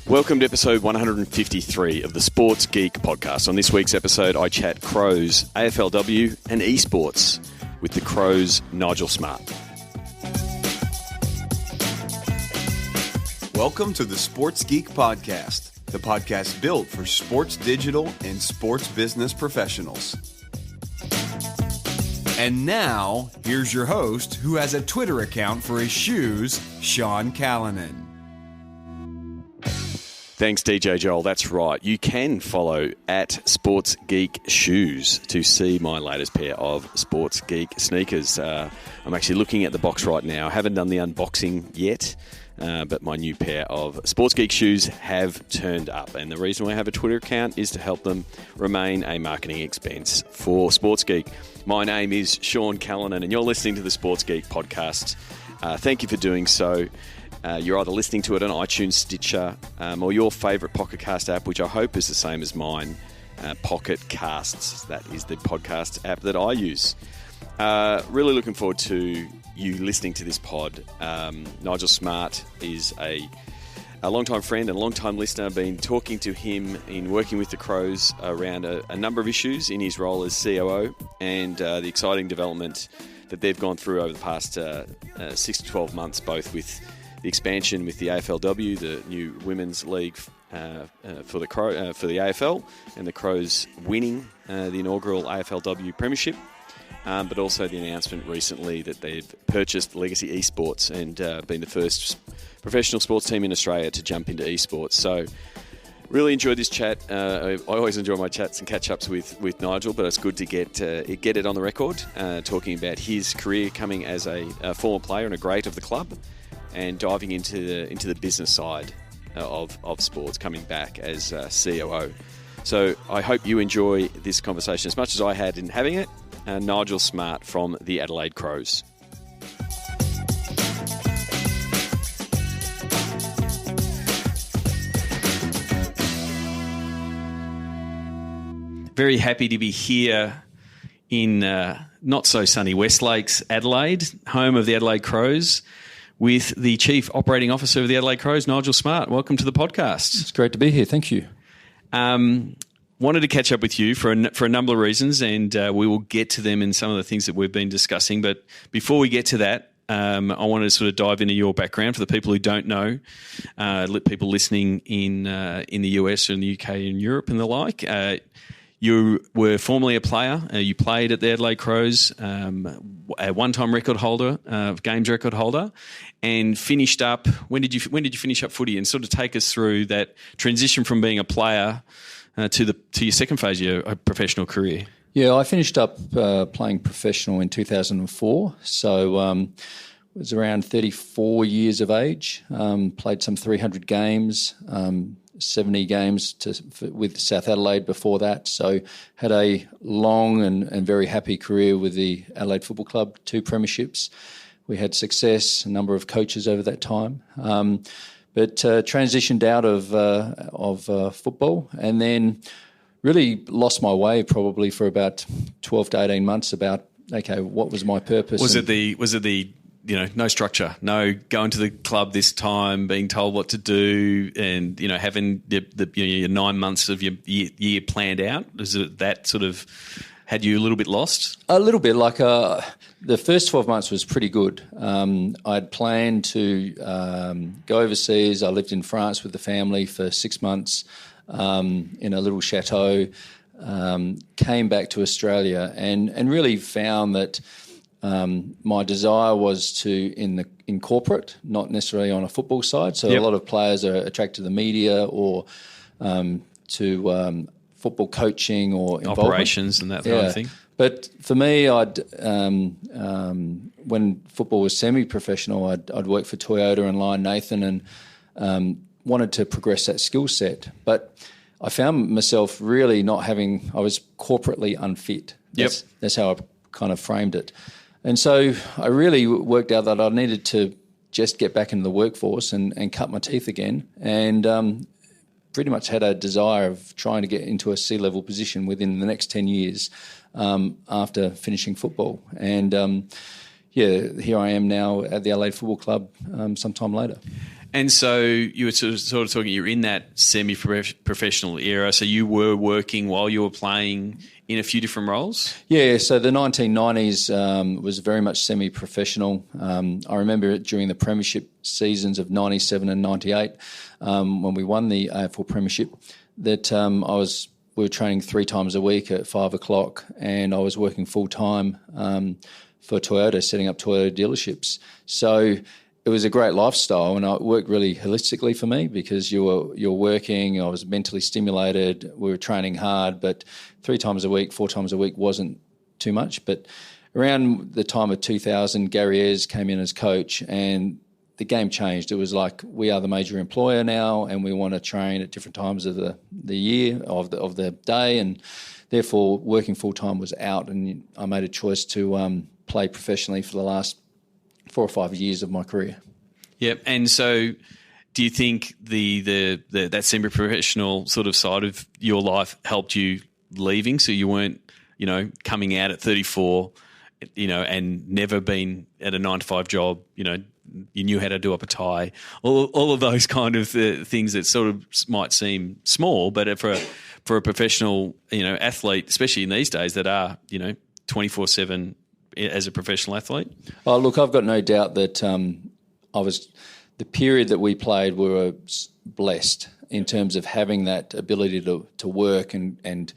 Welcome to episode 153 of the Sports Geek podcast. On this week's episode, I chat Crows, AFLW and esports with the Crows' Nigel Smart. Welcome to the Sports Geek podcast, the podcast built for sports digital and sports business professionals. And now, here's your host, who has a Twitter account for his shoes, Sean Callanan. Thanks, DJ Joel. That's right. You can follow at Sports Geek Shoes to see my latest pair of Sports Geek sneakers. I'm actually looking at the box right now. I haven't done the unboxing yet, but my new pair of Sports Geek shoes have turned up. And the reason why I have a Twitter account is to help them remain a marketing expense for Sports Geek. My name is Sean Callanan, and you're listening to the Sports Geek podcast. Thank you for doing so. You're either listening to it on iTunes, Stitcher, or your favourite Pocket Cast app, which I hope is the same as mine, Pocket Casts. That is the podcast app that I use. Really looking forward to you listening to this pod. Nigel Smart is a long-time friend and a long-time listener. I've been talking to him in working with the Crows around a number of issues in his role as COO and the exciting development that they've gone through over the past 6 to 12 months, both with the expansion with the AFLW, the new women's league for the AFL, and the Crows winning the inaugural AFLW premiership, but also the announcement recently that they've purchased Legacy Esports and been the first professional sports team in Australia to jump into esports. So really enjoyed this chat. I always enjoy my chats and catch-ups with Nigel, but it's good to get it on the record, talking about his career coming as a former player and a great of the club, and diving into the business side of sports, coming back as COO. So I hope you enjoy this conversation as much as I had in having it. Nigel Smart from the Adelaide Crows. Very happy to be here in not so sunny West Lakes, Adelaide, home of the Adelaide Crows, with the Chief Operating Officer of the Adelaide Crows, Nigel Smart. Welcome to the podcast. It's great to be here. Thank you. Wanted to catch up with you for a number of reasons, and we will get to them in some of the things that we've been discussing. But before we get to that, I wanted to sort of dive into your background for the people who don't know, people listening in the US and the UK and Europe and the like. You were formerly a player. You played at the Adelaide Crows, a one-time record holder, games record holder, and finished up. When did you finish up footy? And sort of take us through that transition from being a player to your second phase of your professional career. Yeah, I finished up playing professional in 2004. So I was around 34 years of age. Played some 300 games. 70 games with South Adelaide before that. So had a long and very happy career with the Adelaide Football Club, 2 premierships. We had success, a number of coaches over that time. But transitioned out of football, and then really lost my way probably for about 12 to 18 months about, okay, what was my purpose? Was it the no structure, no going to the club this time, being told what to do, and having your 9 months of your year planned out? Is it that sort of had you a little bit lost? A little bit. Like the first 12 months was pretty good. I'd planned to go overseas. I lived in France with the family for 6 months in a little chateau. Came back to Australia and really found that my desire was to in corporate, not necessarily on a football side. So A lot of players are attracted to the media or to football coaching or operations and that kind of thing. But for me, I'd when football was semi-professional, I'd work for Toyota and Lion Nathan and wanted to progress that skill set. But I found myself really not having. I was corporately unfit. That's how I kind of framed it. And so I really worked out that I needed to just get back into the workforce and cut my teeth again, and pretty much had a desire of trying to get into a C-level position within the next 10 years after finishing football. And here I am now at the Adelaide Football Club sometime later. And so you were sort of talking, you're in that semi-professional era, so you were working while you were playing in a few different roles? Yeah, so the 1990s was very much semi-professional. I remember it during the premiership seasons of 97 and 98 when we won the AFL premiership that we were training 3 times a week at 5 o'clock, and I was working full-time for Toyota, setting up Toyota dealerships. So it was a great lifestyle, and it worked really holistically for me because you're working, I was mentally stimulated, we were training hard, but 3 times a week, 4 times a week wasn't too much. But around the time of 2000, Gary Ayres came in as coach, and the game changed. It was like, we are the major employer now, and we want to train at different times of the year, of the day, and therefore working full-time was out, and I made a choice to play professionally for the last 4 or 5 years of my career. Yep. And so do you think that semi-professional sort of side of your life helped you leaving, so you weren't, coming out at 34, and never been at a 9-to-5 job, you knew how to do up a tie, all of those kind of things that sort of might seem small, but for a professional, athlete, especially in these days that are, 24/7 as a professional athlete? Oh, look, I've got no doubt that the period that we played, we were blessed in terms of having that ability to work and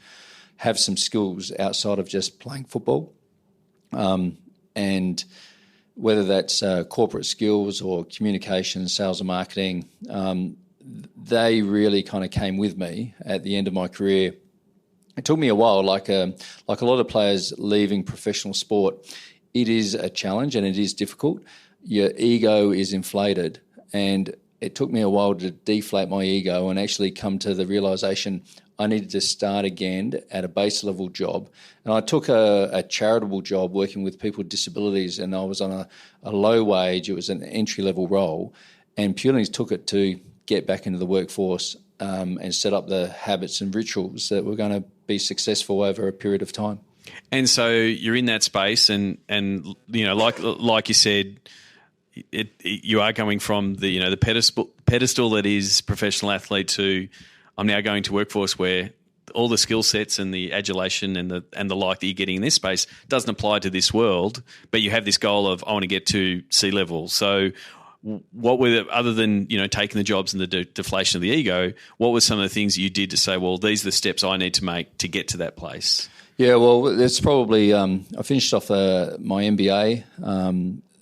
have some skills outside of just playing football. And whether that's corporate skills or communication, sales and marketing, they really kind of came with me at the end of my career. It took me a while, like a lot of players leaving professional sport. It is a challenge and it is difficult. Your ego is inflated, and it took me a while to deflate my ego and actually come to the realisation I needed to start again at a base level job. And I took a charitable job working with people with disabilities, and I was on a low wage. It was an entry level role, and purely took it to get back into the workforce and set up the habits and rituals that were going to be successful over a period of time. And so you're in that space, and like you said, you are going from the pedestal that is professional athlete to I'm now going to workforce where all the skill sets and the adulation and the like that you're getting in this space doesn't apply to this world, but you have this goal of I want to get to sea level. So what were other than taking the jobs and the deflation of the ego, what were some of the things that you did to say, well, these are the steps I need to make to get to that place? Yeah, well, it's probably I finished off my MBA.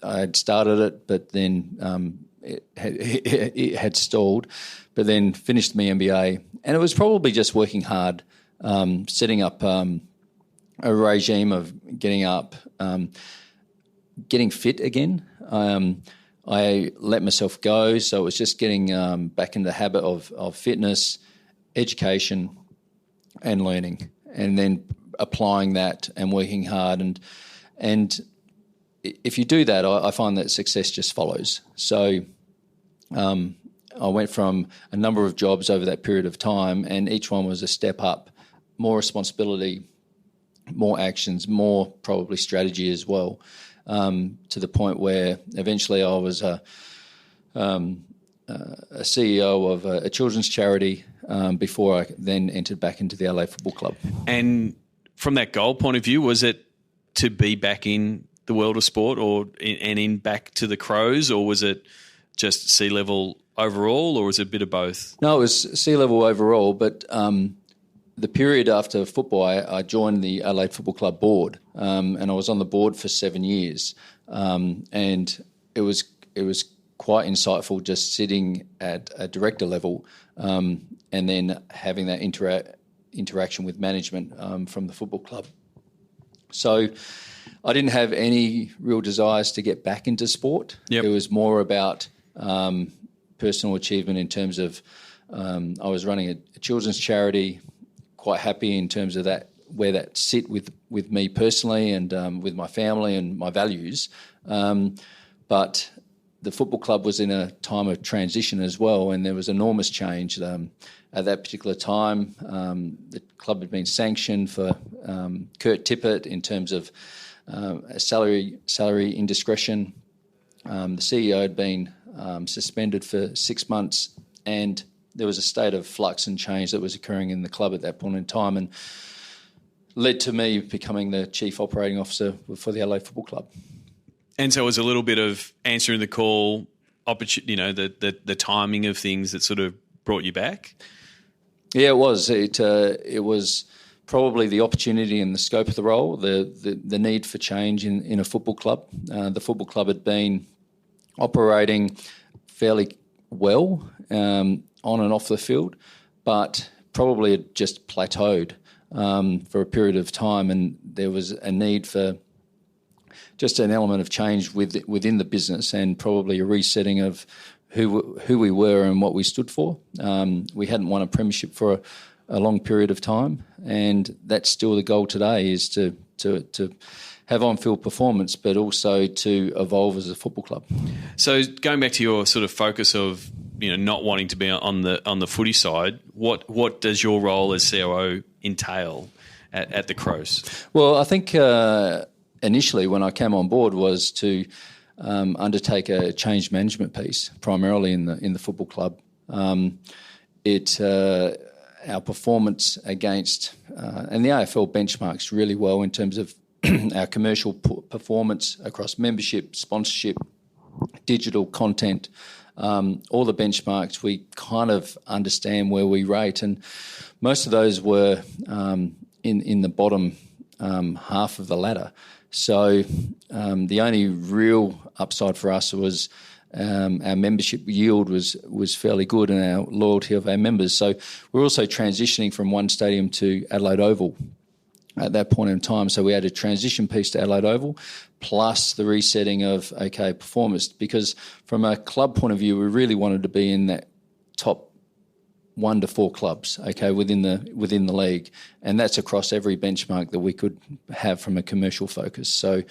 I had started it, but then it had stalled. But then finished my MBA, and it was probably just working hard, setting up a regime of getting up, getting fit again. I let myself go, so it was just getting back into the habit of fitness, education, and learning, and then applying that and working hard. And if you do that, I find that success just follows. So I went from a number of jobs over that period of time, and each one was a step up, more responsibility, more actions, more probably strategy as well, to the point where eventually I was a CEO of a children's charity before I then entered back into the Adelaide Football Club. And from that goal point of view, was it to be back in the world of sport and back to the Crows, or was it just sea level overall, or was it a bit of both? No, it was sea level overall, but the period after football, I joined the Adelaide Football Club board, and I was on the board for 7 years, and it was quite insightful just sitting at a director level, and then having that interaction with management from the football club. So I didn't have any real desires to get back into sport. Yep. It was more about personal achievement in terms of I was running a children's charity, quite happy in terms of that, where that sit with me personally and with my family and my values. But the football club was in a time of transition as well, and there was enormous change. At that particular time, the club had been sanctioned for Kurt Tippett in terms of salary indiscretion. The CEO had been suspended for 6 months, and there was a state of flux and change that was occurring in the club at that point in time, and led to me becoming the Chief Operating Officer for the Adelaide Football Club. And so it was a little bit of answering the call, the timing of things that sort of brought you back? Yeah, it was. It was probably the opportunity and the scope of the role, the need for change in a football club. The football club had been operating fairly well on and off the field, but probably had just plateaued for a period of time, and there was a need for just an element of change within the business, and probably a resetting of who we were and what we stood for. We hadn't won a premiership for a long period of time, and that's still the goal today, is to have on-field performance, but also to evolve as a football club. So going back to your sort of focus of not wanting to be on the footy side, what does your role as COO entail at the Crows? Well, I think initially when I came on board was to undertake a change management piece, primarily in the football club. Our performance against and the AFL benchmarks really well in terms of our commercial performance across membership, sponsorship, digital content. All the benchmarks, we kind of understand where we rate, and most of those were in the bottom half of the ladder. So the only real upside for us was our membership yield was fairly good, and our loyalty of our members. So we're also transitioning from one stadium to Adelaide Oval at that point in time. So we had a transition piece to Adelaide Oval, plus the resetting of performance, because from a club point of view, we really wanted to be in that top 1 to 4 clubs, within the league, and that's across every benchmark that we could have from a commercial focus. So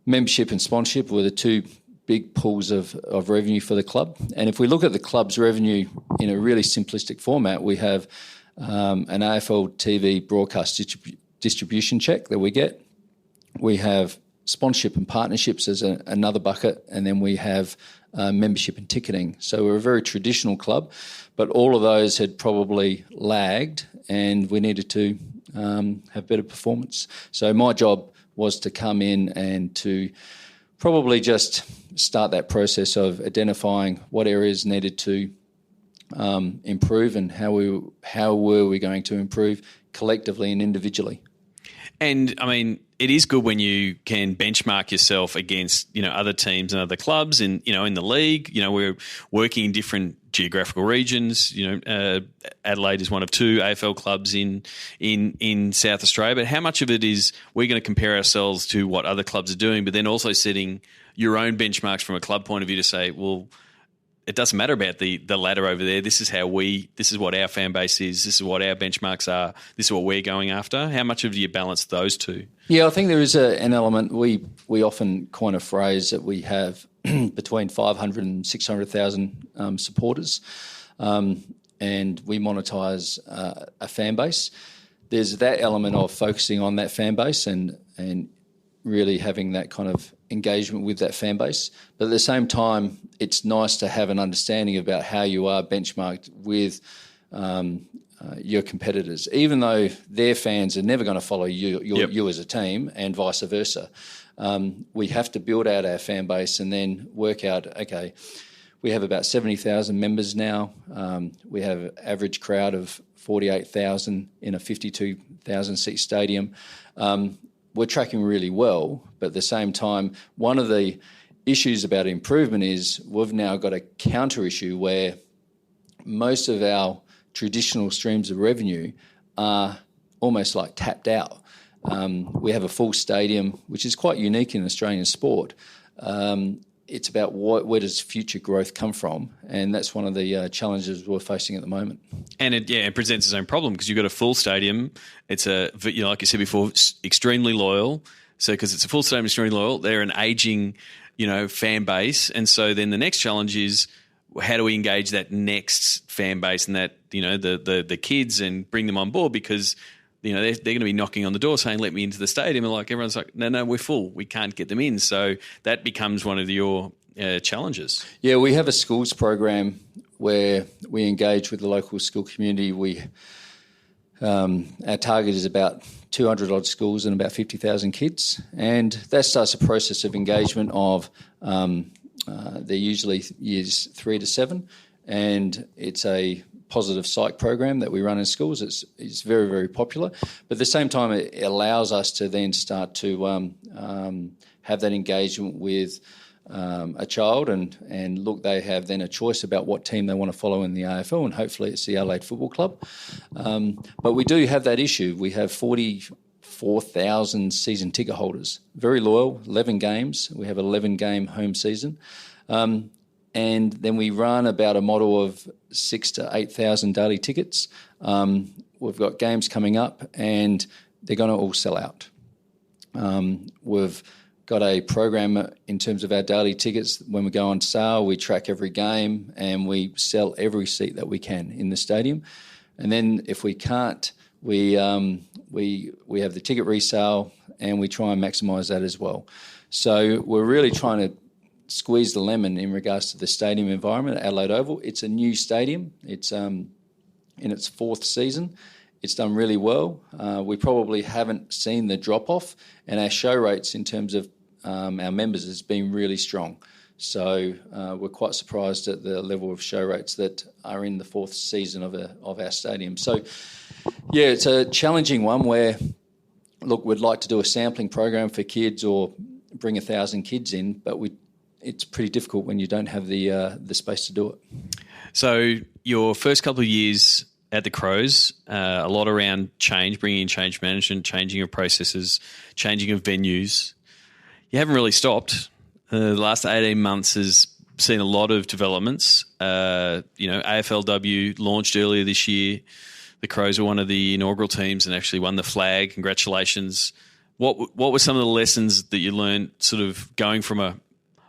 membership and sponsorship were the two big pools of revenue for the club. And if we look at the club's revenue in a really simplistic format, we have an AFL TV broadcast distribution check that we get. We have sponsorship and partnerships as another bucket, and then we have membership and ticketing. So we're a very traditional club, but all of those had probably lagged, and we needed to have better performance. So my job was to come in and to probably just start that process of identifying what areas needed to improve, and how were we going to improve collectively and individually. And I mean, it is good when you can benchmark yourself against other teams and other clubs, and in the league. We're working in different geographical regions. Adelaide is one of 2 AFL clubs in South Australia. But how much of it is we're going to compare ourselves to what other clubs are doing, but then also setting your own benchmarks from a club point of view to say, well, it doesn't matter about the ladder over there. This is what our fan base is. This is what our benchmarks are. This is what we're going after. How much of you balance those two? Yeah, I think there is an element. We often coin a phrase that we have between 500 and 600,000 supporters, and we monetize a fan base. There's that element of focusing on that fan base and really having that kind of engagement with that fan base. But at the same time, it's nice to have an understanding about how you are benchmarked with your competitors, even though their fans are never going to follow you as a team, and vice versa. We have to build out our fan base and then work out, we have about 70,000 members now. We have an average crowd of 48,000 in a 52,000 seat stadium. We're tracking really well, but at the same time, one of the issues about improvement is we've now got a counter issue where most of our traditional streams of revenue are almost like tapped out. We have a full stadium, which is quite unique in Australian sport. It's about where does future growth come from, and that's one of the challenges we're facing at the moment. And it presents its own problem, because you've got a full stadium. It's like you said before, extremely loyal. So because it's a full stadium, extremely loyal, they're an aging, fan base, and so then the next challenge is, how do we engage that next fan base and that the kids and bring them on board, because they're going to be knocking on the door saying, let me into the stadium. And everyone's like, no, we're full. We can't get them in. So that becomes one of your challenges. Yeah, we have a schools program where we engage with the local school community. Our target is about 200 odd schools and about 50,000 kids, and that starts a process of engagement of they're usually years 3 to 7, and it's a positive psych program that we run in schools. It's very, very popular, but at the same time it allows us to then start to have that engagement with a child, and look, they have then a choice about what team they want to follow in the AFL, and hopefully it's the Adelaide Football Club. But we do have that issue. We have 44,000 season ticket holders, very loyal, 11 games. We have an 11-game home season. And then we run about a model of 6,000 to 8,000 daily tickets. We've got games coming up, and they're going to all sell out. We've got a program in terms of our daily tickets. When we go on sale, we track every game and we sell every seat that we can in the stadium. And then if we can't, we have the ticket resale, and we try and maximise that as well. So we're really trying to squeeze the lemon in regards to the stadium environment at Adelaide Oval. It's a new stadium. It's in its 4th season. It's done really well. We probably haven't seen the drop-off, and our show rates in terms of our members has been really strong. So we're quite surprised at the level of show rates that are in the 4th season of our stadium. So, yeah, it's a challenging one where, look, we'd like to do a sampling program for kids or bring 1,000 kids in, but it's pretty difficult when you don't have the space to do it. So your first couple of years at the Crows, a lot around change, bringing in change management, changing of processes, changing of venues. You haven't really stopped. The last 18 months has seen a lot of developments. AFLW launched earlier this year. The Crows were one of the inaugural teams and actually won the flag. Congratulations. What were some of the lessons that you learned sort of going from a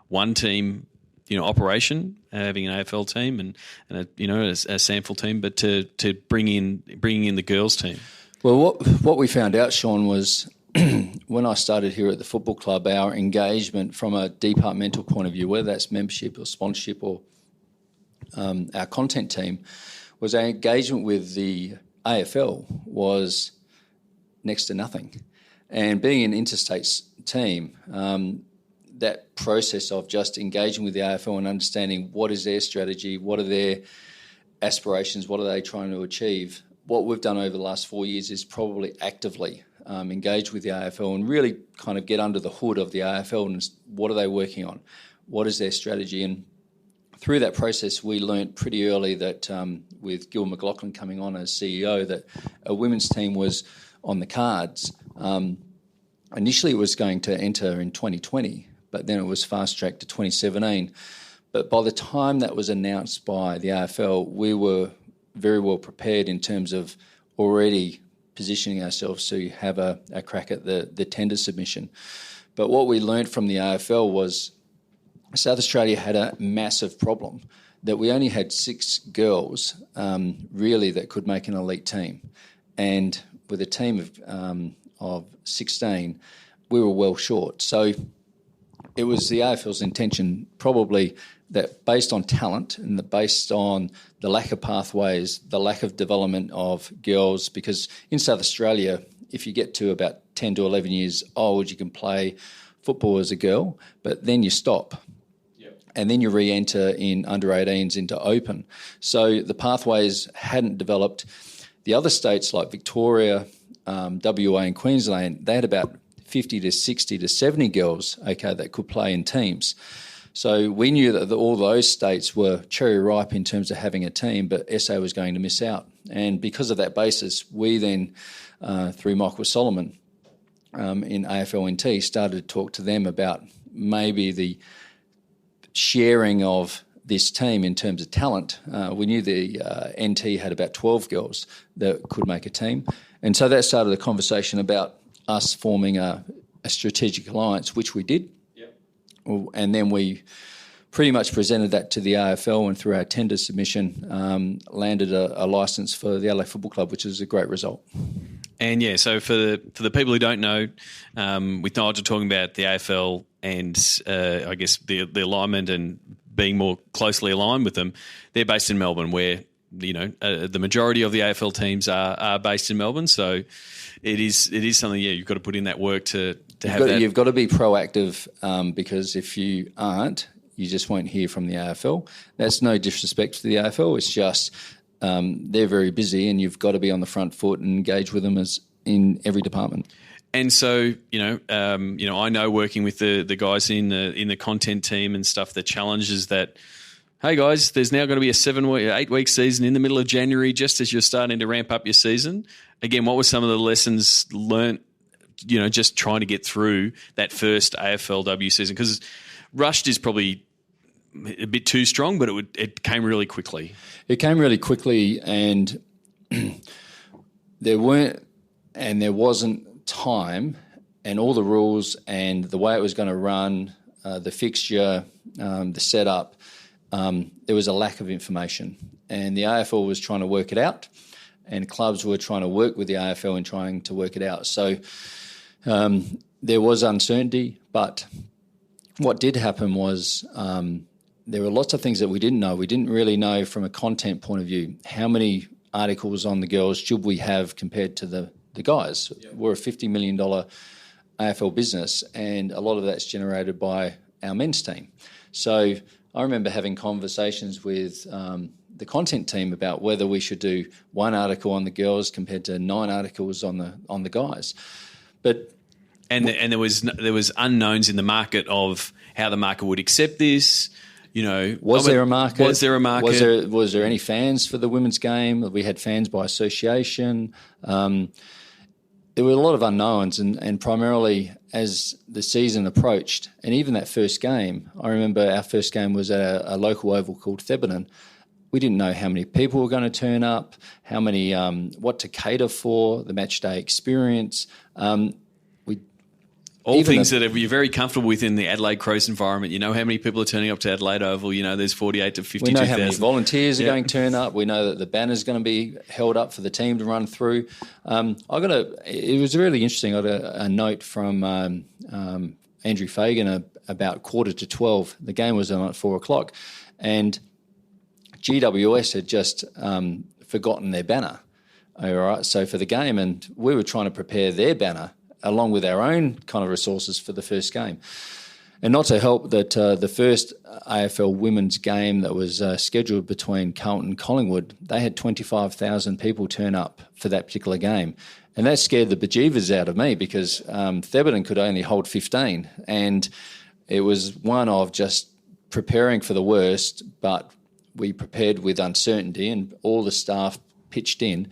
one-team operation, having an AFL team and a SANFL team, but to bringing in the girls team? Well, what we found out, Sean, was when I started here at the football club, our engagement from a departmental point of view, whether that's membership or sponsorship or our content team, was our engagement with the AFL was next to nothing. And being an interstate team, that process of just engaging with the AFL and understanding what is their strategy, what are their aspirations, what are they trying to achieve. What we've done over the last 4 years is probably actively engage with the AFL and really kind of get under the hood of the AFL and what are they working on, what is their strategy. And through that process, we learnt pretty early that with Gil McLaughlin coming on as CEO, that a women's team was on the cards. Initially, it was going to enter in 2020, but then it was fast-tracked to 2017. But by the time that was announced by the AFL, we were very well prepared in terms of already positioning ourselves to have a crack at the tender submission. But what we learned from the AFL was South Australia had a massive problem, that we only had 6 girls really that could make an elite team. And with a team of 16, we were well short. So it was the AFL's intention probably that based on talent and based on the lack of pathways, the lack of development of girls, because in South Australia, if you get to about 10 to 11 years old, you can play football as a girl, but then you stop. Yep. And then you re-enter in under-18s into open. So the pathways hadn't developed. The other states like Victoria, WA and Queensland, they had about 50 to 60 to 70 girls, that could play in teams. So we knew that all those states were cherry ripe in terms of having a team, but SA was going to miss out. And because of that basis, we then, through Michael Solomon in AFLNT, started to talk to them about maybe the sharing of this team in terms of talent. We knew the NT had about 12 girls that could make a team. And so that started a conversation about us forming a strategic alliance, which we did. And then we pretty much presented that to the AFL, and through our tender submission landed a licence for the Adelaide Football Club, which is a great result. And yeah, so for the people who don't know, with Nigel talking about the AFL and I guess the alignment and being more closely aligned with them, they're based in Melbourne, where the majority of the AFL teams are based in Melbourne. So it is something. Yeah, you've got to put in that work to have that. You've got to be proactive because if you aren't, you just won't hear from the AFL. That's no disrespect to the AFL. It's just they're very busy, and you've got to be on the front foot and engage with them as in every department. And so, I know working with the guys in the content team and stuff, the challenges that, hey guys, there's now going to be a 8-week season in the middle of January, just as you're starting to ramp up your season. Again, what were some of the lessons learnt, just trying to get through that first AFLW season? Because rushed is probably a bit too strong, but it came really quickly. It came really quickly, and there wasn't time, and all the rules and the way it was going to run, the fixture, the setup, there was a lack of information. And the AFL was trying to work it out, and clubs were trying to work with the AFL in trying to work it out. So there was uncertainty, but what did happen was there were lots of things that we didn't know. We didn't really know from a content point of view how many articles on the girls should we have compared to the guys. Yep. We're a $50 million AFL business, and a lot of that's generated by our men's team. So I remember having conversations with the content team about whether we should do one article on the girls compared to 9 articles on the guys. But and there was unknowns in the market of how the market would accept this. Was there a market? Was there a market? Was there any fans for the women's game? We had fans by association. There were a lot of unknowns, and primarily as the season approached, and even that first game, I remember our first game was at a local oval called Thebarton. We didn't know how many people were going to turn up, how many, what to cater for, the match day experience. All things that you're very comfortable with in the Adelaide Crows environment. You know how many people are turning up to Adelaide Oval. There's 48 to 52,000. We know how many volunteers are going to turn up. We know that the banner's going to be held up for the team to run through. It was really interesting. I got a note from Andrew Fagan about 11:45. The game was on at 4:00, and GWS had just forgotten their banner. All right, so for the game, and we were trying to prepare their banner along with our own kind of resources for the first game. And not to help that the first AFL women's game that was scheduled between Carlton and Collingwood, they had 25,000 people turn up for that particular game. And that scared the bejeevers out of me because Thebarton could only hold 15. And it was one of just preparing for the worst, but we prepared with uncertainty and all the staff pitched in.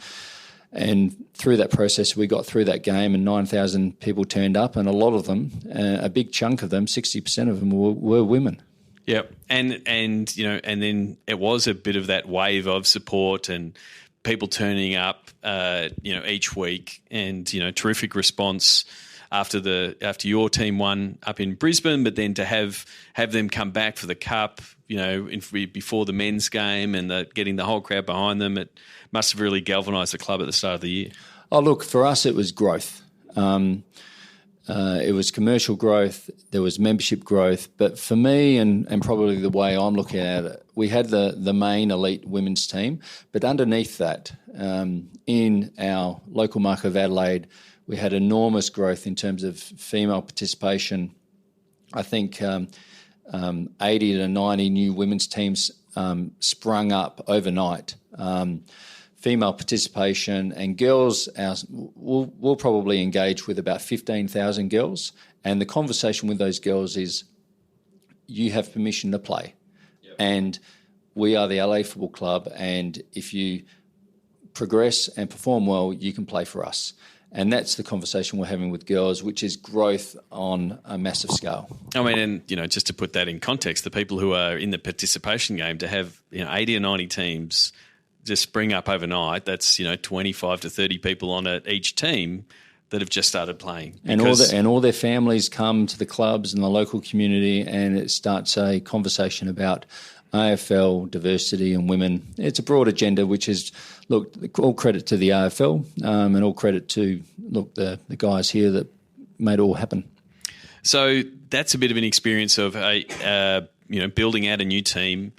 And through that process, we got through that game, and 9,000 people turned up, and a lot of them, a big chunk of them, 60% of them were women. Yeah, and then it was a bit of that wave of support and people turning up, each week, and terrific response after your team won up in Brisbane, but then to have them come back for the cup, before the men's game and getting the whole crowd behind them, it must have really galvanised the club at the start of the year. Oh, look, for us it was growth. It was commercial growth, there was membership growth, but for me and probably the way I'm looking at it, we had the main elite women's team, but underneath that, in our local market of Adelaide, we had enormous growth in terms of female participation. I think 80 to 90 new women's teams sprung up overnight. Female participation and girls, we'll probably engage with about 15,000 girls, and the conversation with those girls is you have permission to play. Yep. And we are the Adelaide Football Club, and if you progress and perform well, you can play for us. And that's the conversation we're having with girls, which is growth on a massive scale. I mean, and just to put that in context, the people who are in the participation game, to have 80 or 90 teams just spring up overnight, that's 25 to 30 people on each team that have just started playing. And all their families come to the clubs and the local community, and it starts a conversation about AFL, diversity and women. It's a broad agenda, which is, look, all credit to the AFL and all credit to, look, the guys here that made it all happen. So that's a bit of an experience of building out a new team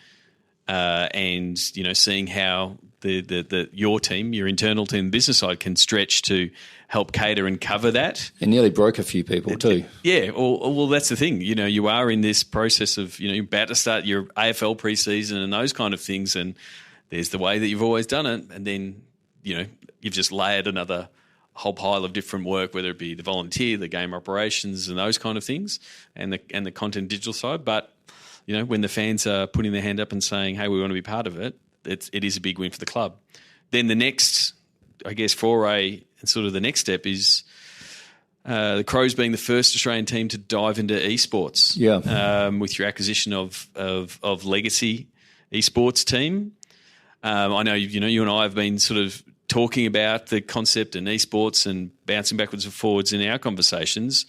and seeing how your team, your internal team, business side can stretch to help cater and cover that. It nearly broke a few people too. Yeah, well, that's the thing. You are in this process of you're about to start your AFL preseason and those kind of things, and there's the way that you've always done it, and then you've just layered another whole pile of different work, whether it be the volunteer, the game operations, and those kind of things, and the content digital side. But when the fans are putting their hand up and saying, "Hey, we want to be part of it," it is a big win for the club. Then the next, I guess, foray and sort of the next step is the Crows being the first Australian team to dive into esports. Yeah, with your acquisition of Legacy esports team. I know you and I have been sort of talking about the concept and esports and bouncing backwards and forwards in our conversations.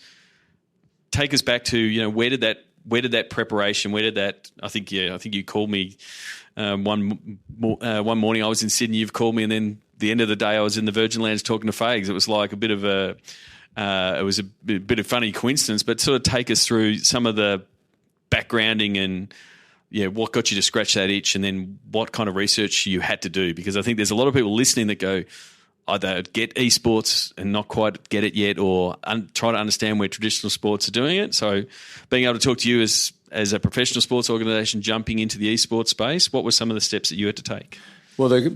Take us back to where did that preparation? Where did that? I think you called me one morning. I was in Sydney. You've called me, and then the end of the day, I was in the Virgin Lands talking to Fags. It was like a bit of a bit of funny coincidence, but sort of take us through some of the backgrounding and what got you to scratch that itch, and then what kind of research you had to do, because I think there's a lot of people listening that go either get esports and not quite get it yet, or try to understand where traditional sports are doing it. So being able to talk to you as a professional sports organisation jumping into the esports space, what were some of the steps that you had to take? Well,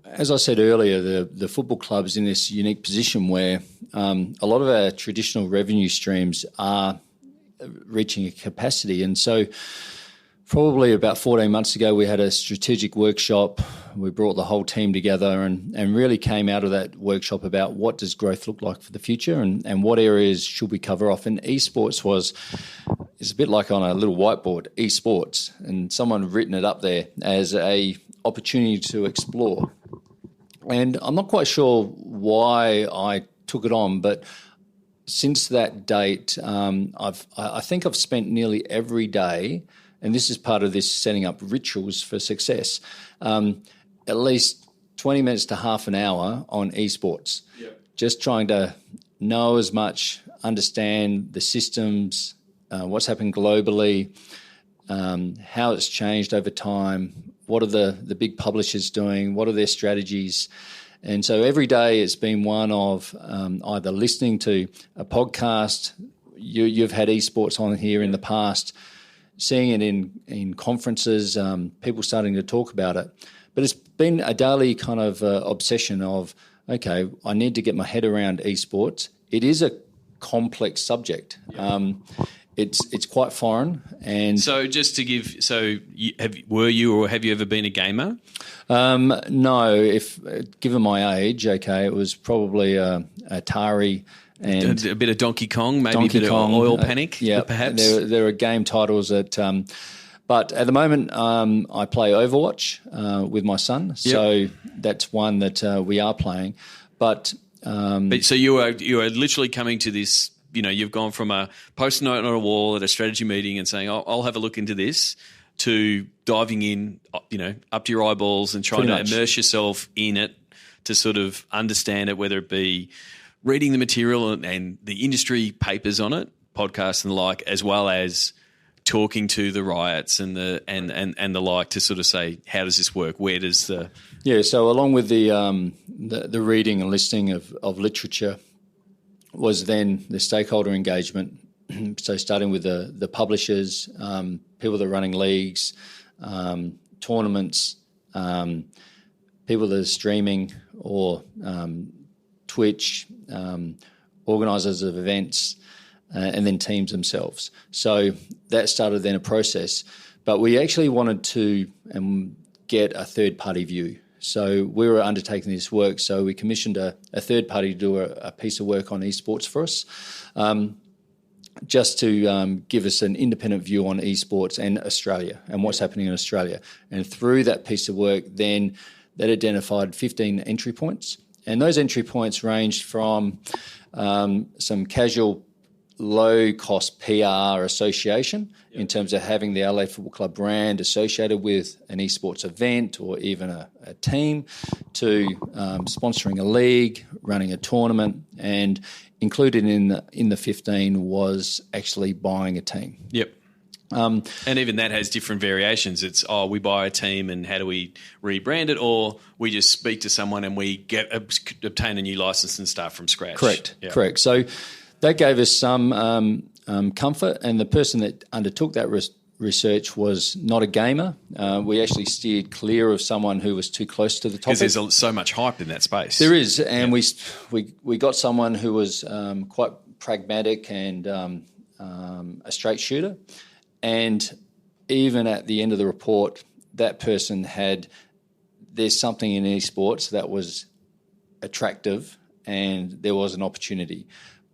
as I said earlier, the football club is in this unique position where a lot of our traditional revenue streams are reaching a capacity. And so probably about 14 months ago, we had a strategic workshop. We brought the whole team together and really came out of that workshop about what does growth look like for the future and what areas should we cover off. And esports it's a bit like on a little whiteboard, esports, and someone written it up there as a opportunity to explore. And I'm not quite sure why I took it on, but since that date, I think I've spent nearly every day, and this is part of this setting up rituals for success, at least 20 minutes to half an hour on esports. Yep. Just trying to know as much, understand the systems, what's happened globally, how it's changed over time, what are the big publishers doing, what are their strategies. And so every day it's been one of either listening to a podcast, you've had esports on here in the past, seeing it in conferences, people starting to talk about it. But it's been a daily kind of obsession of, okay, I need to get my head around esports. It is a complex subject. Yeah. It's quite foreign, and so just to give. So, have you ever been a gamer? No. Given my age, okay, it was probably Atari and a bit of Donkey Kong, maybe Donkey a bit Kong, of Oil Panic, perhaps. There are game titles that. But at the moment, I play Overwatch with my son, yep. So that's one that we are playing. But so you are literally coming to this. You've gone from a post-it note on a wall at a strategy meeting and saying, I'll have a look into this, to diving in, up to your eyeballs and trying to immerse yourself in it to sort of understand it, whether it be reading the material and the industry papers on it, podcasts and the like, as well as talking to the riots and the like to sort of say, how does this work? Where does the... Yeah, so along with the reading and listening of literature was then the stakeholder engagement. So starting with the publishers, people that are running leagues, tournaments, people that are streaming or Twitch, organisers of events, and then teams themselves. So that started then a process. But we actually wanted to get a third-party view. So we were undertaking this work, so we commissioned a third party to do a piece of work on esports for us, just to give us an independent view on esports and Australia and what's happening in Australia. And through that piece of work, then that identified 15 entry points. And those entry points ranged from some casual low-cost PR association in terms of having the Adelaide Football Club brand associated with an esports event or even a team, to sponsoring a league, running a tournament, and included in the 15 was actually buying a team. Yep. And even that has different variations. It's, we buy a team and how do we rebrand it, or we just speak to someone and we obtain a new license and start from scratch. Correct. So that gave us some comfort, and the person that undertook that research was not a gamer. We actually steered clear of someone who was too close to the topic. Because there's so much hype in that space. There is, and we got someone who was quite pragmatic and a straight shooter. And even at the end of the report, that person there's something in esports that was attractive and there was an opportunity,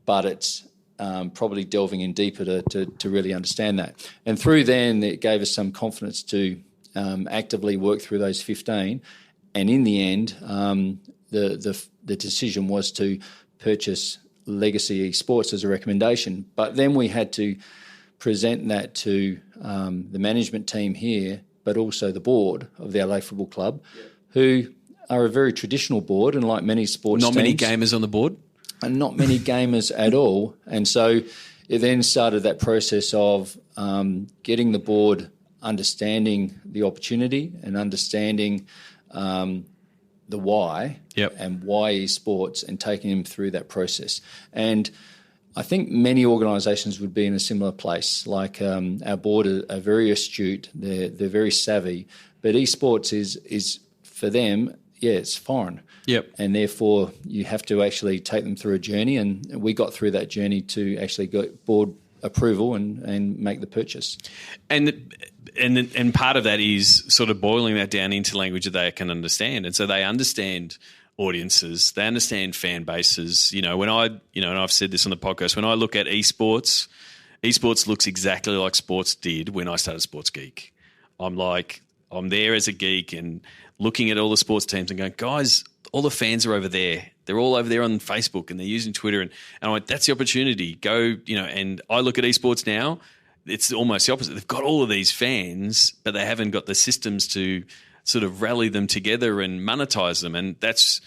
but it's probably delving in deeper to really understand that. And through then, it gave us some confidence to actively work through those 15. And in the end, the decision was to purchase Legacy Esports as a recommendation. But then we had to present that to the management team here, but also the board of the Adelaide Football Club, who are a very traditional board, and like many sports teams, not many gamers on the board, and not many gamers at all. And so it then started that process of getting the board understanding the opportunity and understanding the why and why esports, and taking them through that process. And I think many organisations would be in a similar place. Like our board are very astute, they're very savvy, but esports is for them, it's foreign. Yep. And therefore you have to actually take them through a journey, and we got through that journey to actually get board approval and make the purchase. And part of that is sort of boiling that down into language that they can understand. And so they understand audiences, they understand fan bases. And I've said this on the podcast, when I look at esports looks exactly like sports did when I started Sports Geek. I'm there as a geek and looking at all the sports teams and going, guys, all the fans are over there. They're all over there on Facebook and they're using Twitter. And I'm like, that's the opportunity. Go, and I look at esports now, it's almost the opposite. They've got all of these fans, but they haven't got the systems to sort of rally them together and monetize them. And that's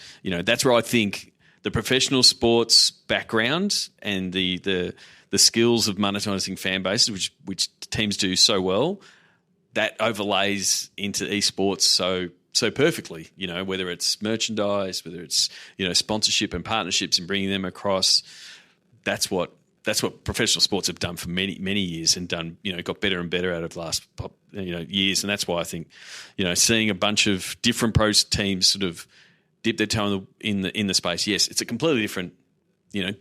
where I think the professional sports background and the skills of monetizing fan bases, which teams do so well, that overlays into esports so perfectly, whether it's merchandise, whether it's, sponsorship and partnerships and bringing them across. That's what professional sports have done for many, many years, and done, got better and better out of the last, years. And that's why I think, seeing a bunch of different pro teams sort of dip their toe in the space. Yes, it's a completely different,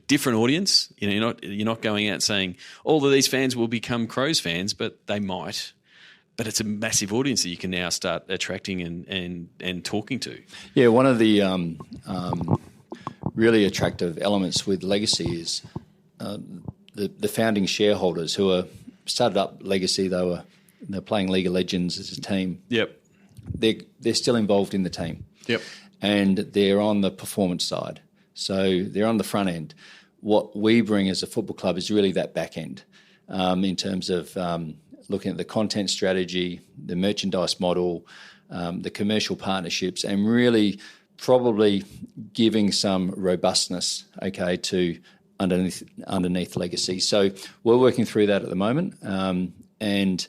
different audience. You're not going out saying all of these fans will become Crows fans, but they might. But it's a massive audience that you can now start attracting and talking to. Yeah, one of the really attractive elements with Legacy is the founding shareholders who are started up Legacy. They're playing League of Legends as a team. Yep, they're still involved in the team. Yep, and they're on the performance side, so they're on the front end. What we bring as a football club is really that back end, in terms of looking at the content strategy, the merchandise model, the commercial partnerships, and really probably giving some robustness, to underneath Legacy. So we're working through that at the moment, and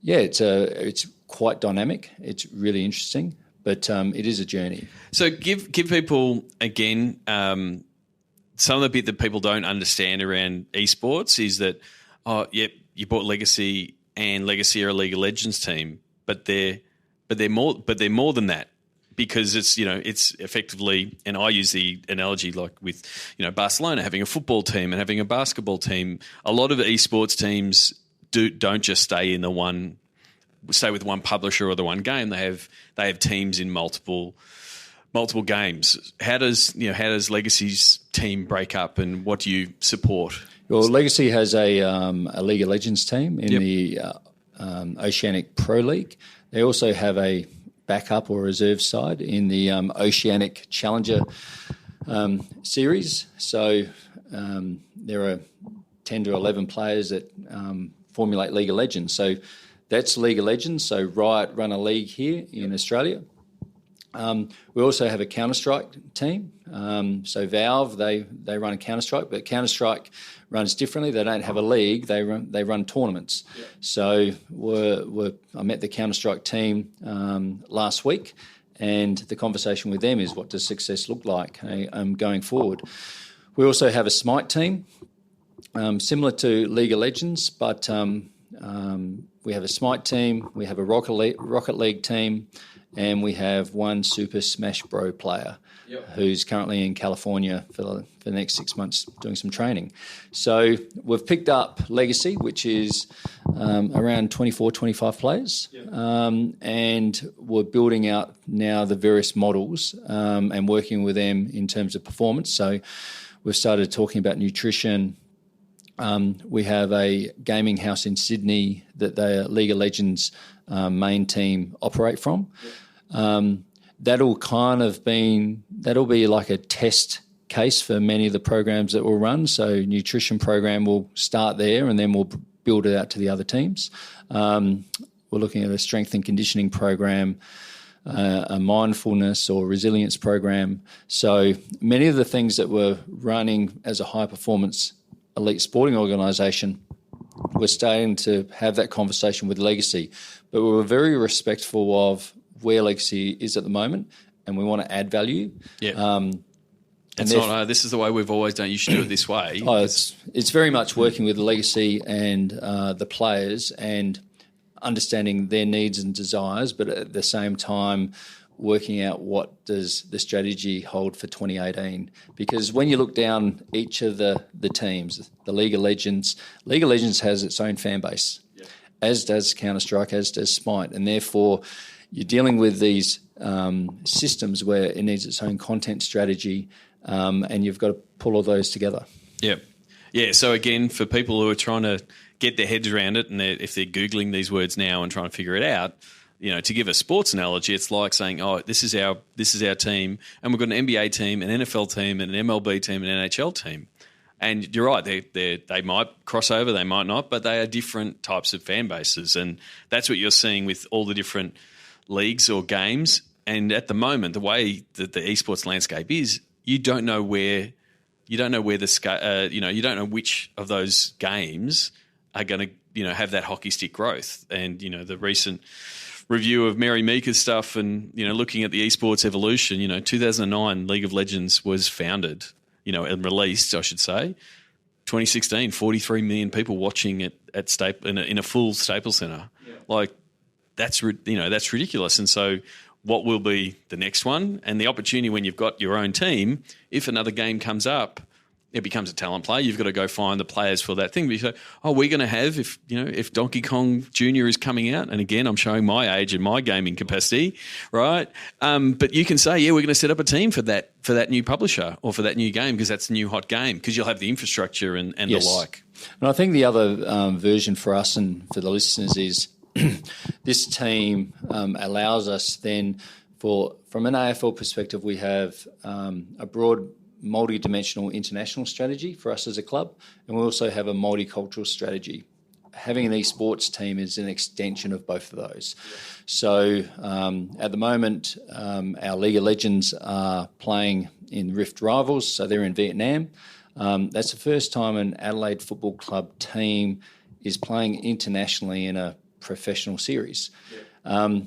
it's quite dynamic. It's really interesting, but it is a journey. So give people again some of the bit that people don't understand around esports is that you bought Legacy. And Legacy are a League of Legends team, but they're more than that, because it's it's effectively, and I use the analogy like with Barcelona having a football team and having a basketball team. A lot of esports teams don't just stay with one publisher or the one game. They have teams in multiple games. How does Legacy's team break up, and what do you support? Well, Legacy has a League of Legends team in the Oceanic Pro League. They also have a backup or reserve side in the Oceanic Challenger series. So there are 10 to 11 players that formulate League of Legends. So that's League of Legends. So Riot run a league here in Australia. We also have a Counter-Strike team. So Valve, they run a Counter-Strike, but Counter-Strike runs differently. They don't have a league. They run tournaments. Yep. So I met the Counter-Strike team last week, and the conversation with them is, what does success look like going forward? We also have a Smite team, similar to League of Legends, but we have a Smite team, we have a Rocket League team, and we have one Super Smash Bros player who's currently in California for the next 6 months doing some training. So we've picked up Legacy, which is around 24, 25 players, and we're building out now the various models and working with them in terms of performance. So we've started talking about nutrition. We have a gaming house in Sydney that the League of Legends main team operate from. That'll be like a test case for many of the programs that we'll run. So nutrition program will start there, and then we'll build it out to the other teams. We're looking at a strength and conditioning program, a mindfulness or resilience program. So many of the things that we're running as a high performance elite sporting organisation, we're starting to have that conversation with Legacy, but we're very respectful of where Legacy is at the moment, and we want to add value. Yeah. It's not, this is the way we've always done. You should do it this way. It's very much working with Legacy and the players and understanding their needs and desires, but at the same time working out what does the strategy hold for 2018. Because when you look down each of the teams, the League of Legends has its own fan base, as does Counter-Strike, as does Smite, and therefore you're dealing with these systems where it needs its own content strategy, and you've got to pull all those together. Yeah. So again, for people who are trying to get their heads around it, and if they're Googling these words now and trying to figure it out, to give a sports analogy, it's like saying, "Oh, this is our team, and we've got an NBA team, an NFL team, and an MLB team, and an NHL team." And you're right; they might cross over, they might not, but they are different types of fan bases, and that's what you're seeing with all the different leagues or games. And at the moment, the way that the esports landscape is, you don't know where the you don't know which of those games are going to have that hockey stick growth. And the recent review of Mary Meeker's stuff, and looking at the esports evolution. 2009 League of Legends was founded, and released, I should say. 2016, 43 million people watching it at in a full Staples Center. Yeah. That's ridiculous. And so what will be the next one? And the opportunity when you've got your own team, if another game comes up, it becomes a talent play. You've got to go find the players for that thing. But you say, we're going to have, if Donkey Kong Jr. is coming out, and again, I'm showing my age and my gaming capacity, right? But you can say, we're going to set up a team for that new publisher or for that new game, because that's a new hot game, because you'll have the infrastructure and yes. the like. And I think the other version for us and for the listeners is this team allows us then from an AFL perspective, we have a broad multi-dimensional international strategy for us as a club, and we also have a multicultural strategy. Having an esports team is an extension of both of those. So at the moment, our League of Legends are playing in Rift Rivals, so they're in Vietnam. That's the first time an Adelaide Football Club team is playing internationally in a professional series. No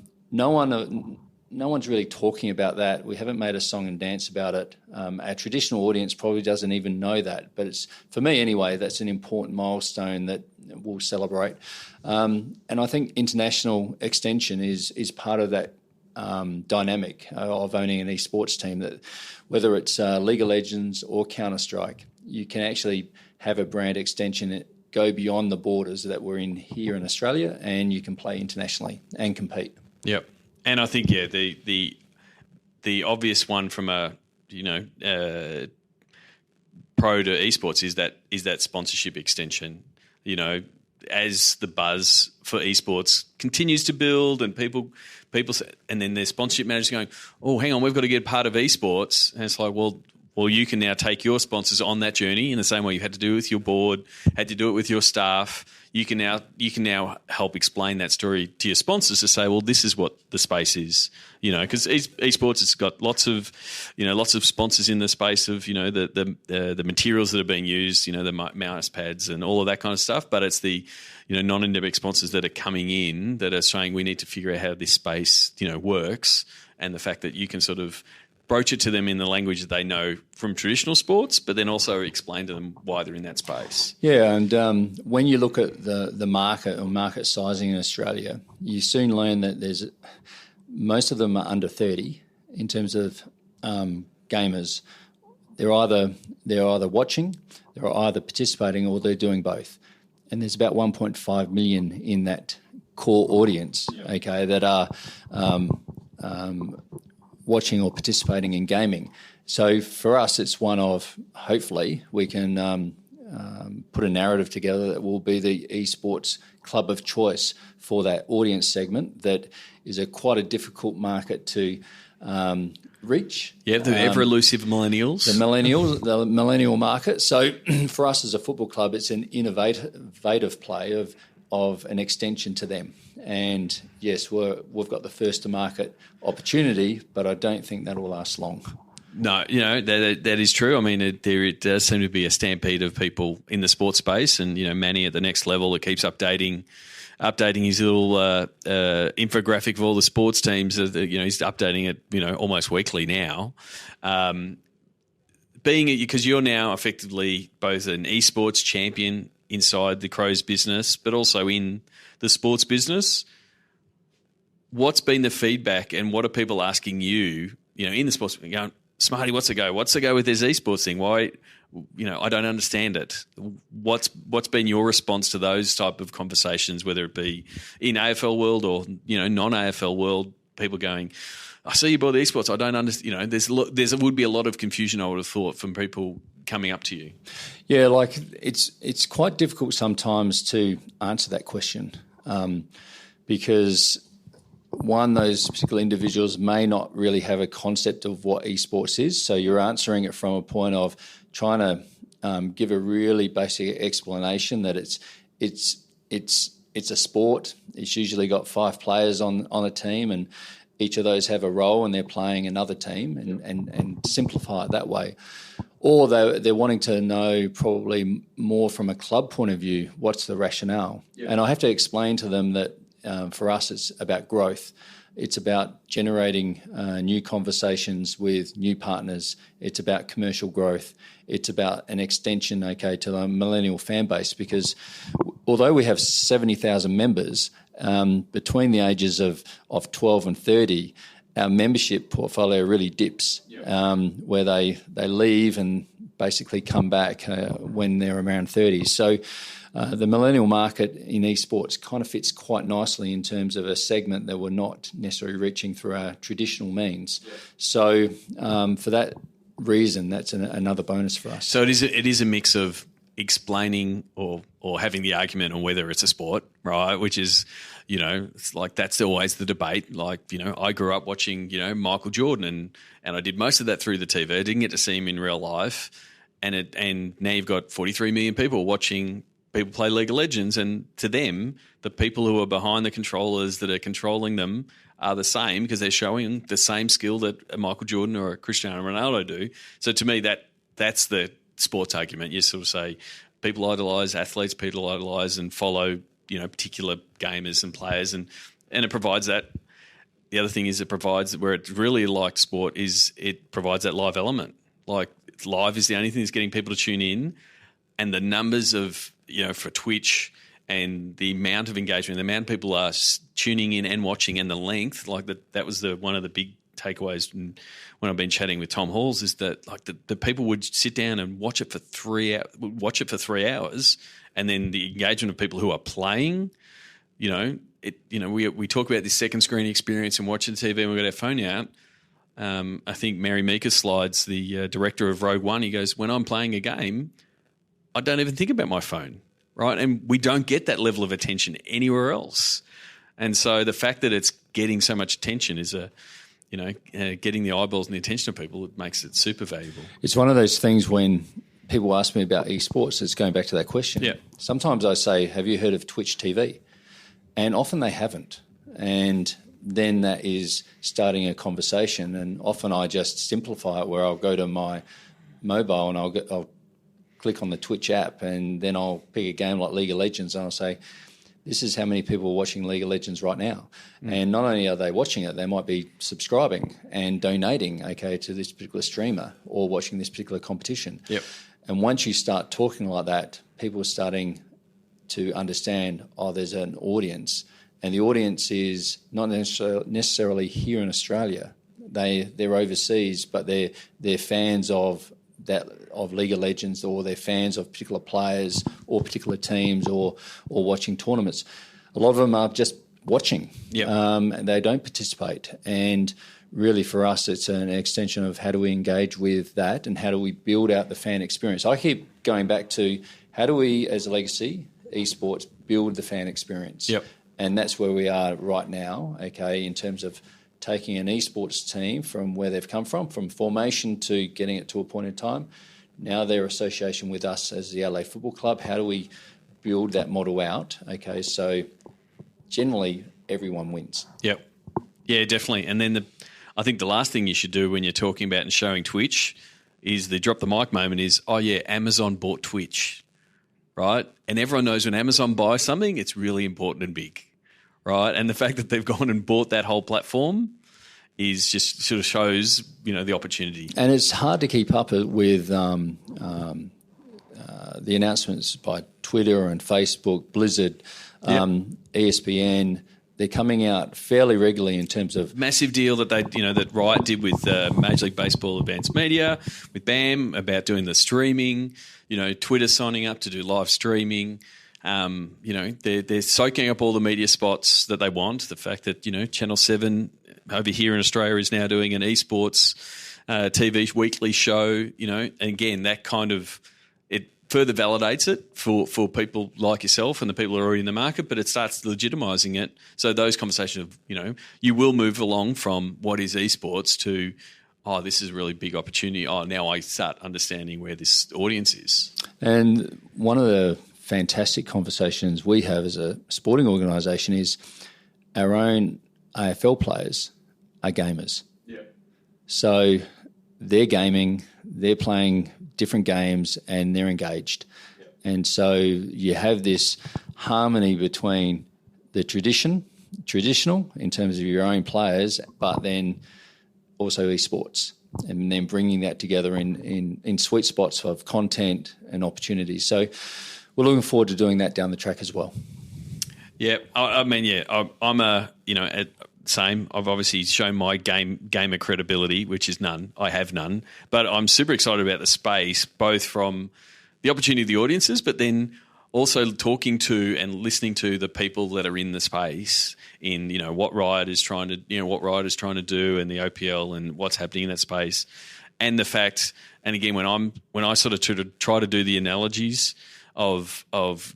one's really talking about that. We haven't made a song and dance about it. Our traditional audience probably doesn't even know that. But it's, for me anyway, that's an important milestone that we'll celebrate. And I think international extension is part of that dynamic of owning an esports team, that whether it's League of Legends or Counter-Strike, you can actually have a brand extension that go beyond the borders that we're in here in Australia, and you can play internationally and compete. Yep. And I think, the obvious one from a pro to esports is that sponsorship extension. As the buzz for esports continues to build, and people, and then their sponsorship managers going, "Oh, hang on, we've got to get part of esports," and it's like, well, Well, you can now take your sponsors on that journey in the same way you had to do it with your board, had to do it with your staff. You can now help explain that story to your sponsors to say, well, this is what the space is, because esports has got lots of sponsors in the space of, the materials that are being used, the mouse pads and all of that kind of stuff. But it's the, non-endemic sponsors that are coming in that are saying we need to figure out how this space, works, and the fact that you can sort of broach it to them in the language that they know from traditional sports, but then also explain to them why they're in that space. Yeah, and when you look at the market or market sizing in Australia, you soon learn that most of them are under 30 in terms of gamers. They're either watching, they're either participating, or they're doing both. And there's about 1.5 million in that core audience, okay, that are watching or participating in gaming. So for us, it's one of, hopefully, we can put a narrative together that will be the esports club of choice for that audience segment that is quite a difficult market to reach. Yeah, the ever-elusive millennials. The millennial market. So for us as a football club, it's an innovative play of an extension to them. And yes, we've got the first to market opportunity, but I don't think that will last long. No, that is true. I mean, there does seem to be a stampede of people in the sports space, and Manny at the next level that keeps updating his little infographic of all the sports teams. He's updating it, almost weekly now. Because you're now effectively both an esports champion inside the Crows business, but also in the sports business. What's been the feedback, and what are people asking you, in the sports, going, Smarty, what's the go? What's the go with this esports thing? Why, I don't understand it. What's been your response to those type of conversations, whether it be in AFL world or, non-AFL world, people going, I see you bought the esports. I don't understand. There would be a lot of confusion, I would have thought, from people coming up to you. Yeah, like it's quite difficult sometimes to answer that question because those particular individuals may not really have a concept of what esports is. So you're answering it from a point of trying to give a really basic explanation that it's a sport. It's usually got 5 players on a team, and each of those have a role, and they're playing another team, and simplify it that way. Or they're wanting to know probably more from a club point of view, what's the rationale? Yeah. And I have to explain to them that for us it's about growth. It's about generating new conversations with new partners. It's about commercial growth. It's about an extension, to the millennial fan base, because although we have 70,000 members, between the ages of 12 and 30, our membership portfolio really dips, where they leave and basically come back when they're around 30. So the millennial market in esports kind of fits quite nicely in terms of a segment that we're not necessarily reaching through our traditional means. Yeah. So for that reason, that's another bonus for us. So it is a mix of explaining or having the argument on whether it's a sport, right? Which is, it's like that's always the debate. Like, I grew up watching, Michael Jordan, and I did most of that through the TV. I didn't get to see him in real life, and now you've got 43 million people watching people play League of Legends, and to them, the people who are behind the controllers that are controlling them are the same because they're showing the same skill that a Michael Jordan or a Cristiano Ronaldo do. So to me, that's the sports argument. You sort of say people idolise athletes, people idolise and follow, particular gamers and players, and it provides that. The other thing is it provides, where it's really like sport, is it provides that live element. Like live is the only thing that's getting people to tune in, and the numbers of, for Twitch and the amount of engagement, the amount of people are tuning in and watching, and the length, like that was one of the big takeaways when I've been chatting with Tom Halls, is that like the people would sit down and watch it for 3 hours, and then the engagement of people who are playing, we talk about this second screen experience and watching TV, and we've got our phone out. I think Mary Meeker slides, the director of Rogue One, he goes, when I'm playing a game, I don't even think about my phone, right? And we don't get that level of attention anywhere else. And so the fact that it's getting so much attention is getting the eyeballs and the attention of people, it makes it super valuable. It's one of those things when people ask me about esports, it's going back to that question. Yeah. Sometimes I say, have you heard of Twitch TV? And often they haven't. And then that is starting a conversation. And often I just simplify it where I'll go to my mobile and I'll click on the Twitch app, and then I'll pick a game like League of Legends and I'll say, this is how many people are watching League of Legends right now. And not only are they watching it, they might be subscribing and donating, to this particular streamer or watching this particular competition. Yep. And once you start talking like that, people are starting to understand, there's an audience. And the audience is not necessarily here in Australia. They're overseas, but they're fans of League of Legends, or they're fans of particular players or particular teams or watching tournaments. A lot of them are just watching. Yep. And they don't participate. And really for us, it's an extension of how do we engage with that and how do we build out the fan experience. I keep going back to how do we, as a legacy, esports, build the fan experience. Yep. And that's where we are right now, in terms of taking an esports team from where they've come from formation to getting it to a point in time. Now their association with us as the Adelaide Football Club, how do we build that model out? So generally everyone wins. Yep. Yeah, definitely. And then I think the last thing you should do when you're talking about and showing Twitch is the drop the mic moment is, Amazon bought Twitch, right? And everyone knows when Amazon buys something, it's really important and big. Right, and the fact that they've gone and bought that whole platform is just sort of shows, the opportunity. And it's hard to keep up with the announcements by Twitter and Facebook, Blizzard, ESPN. They're coming out fairly regularly in terms of massive deal that that Riot did with Major League Baseball Advanced Media with BAM about doing the streaming. Twitter signing up to do live streaming. They're soaking up all the media spots that they want. The fact that, Channel 7 over here in Australia is now doing an esports TV weekly show, and again, that kind of, it further validates it for people like yourself and the people who are already in the market, but it starts legitimising it. So those conversations of, you will move along from what is esports to, this is a really big opportunity. Now I start understanding where this audience is. And one of the fantastic conversations we have as a sporting organisation is our own AFL players are gamers. Yeah. So they're gaming, they're playing different games, and they're engaged. Yeah. And so you have this harmony between the traditional in terms of your own players, but then also esports, and then bringing that together in sweet spots of content and opportunities. So we're looking forward to doing that down the track as well. Yeah, I'm same. I've obviously shown my gamer credibility, which is none. I have none. But I'm super excited about the space, both from the opportunity of the audiences, but then also talking to and listening to the people that are in the space in, what Riot is trying to do and the OPL and what's happening in that space. And the fact, and again, when I sort of try to do the analogies of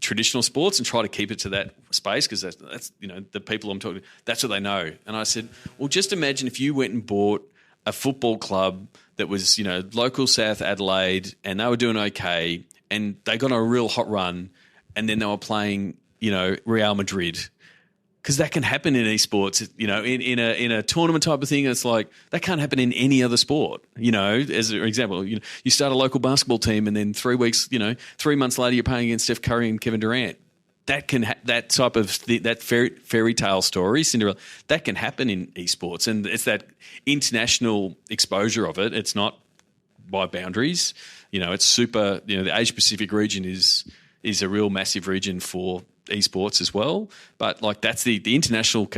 traditional sports and try to keep it to that space, because that's the people I'm talking to, that's what they know. And I said, well, just imagine if you went and bought a football club that was local South Adelaide and they were doing okay and they got on a real hot run and then they were playing Real Madrid. Because that can happen in esports, in a tournament type of thing. It's like that can't happen in any other sport. As an example, you start a local basketball team, and then 3 weeks, 3 months later, you're playing against Steph Curry and Kevin Durant. That can that type of that fairy tale story, Cinderella. That can happen in esports, and it's that international exposure of it. It's not by boundaries. It's super. The Asia Pacific region is a real massive region for esports as well, but that's the international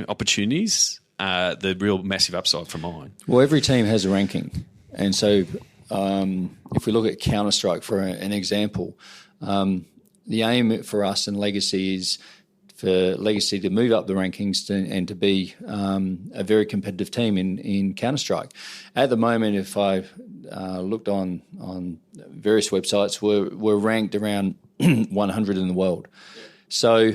opportunities, the real massive upside for mine. Well, every team has a ranking, and so if we look at Counter-Strike for an example, the aim for us and Legacy is for Legacy to move up the rankings and to be a very competitive team in Counter-Strike. At the moment, if I looked on various websites, we're ranked around 100 in the world. So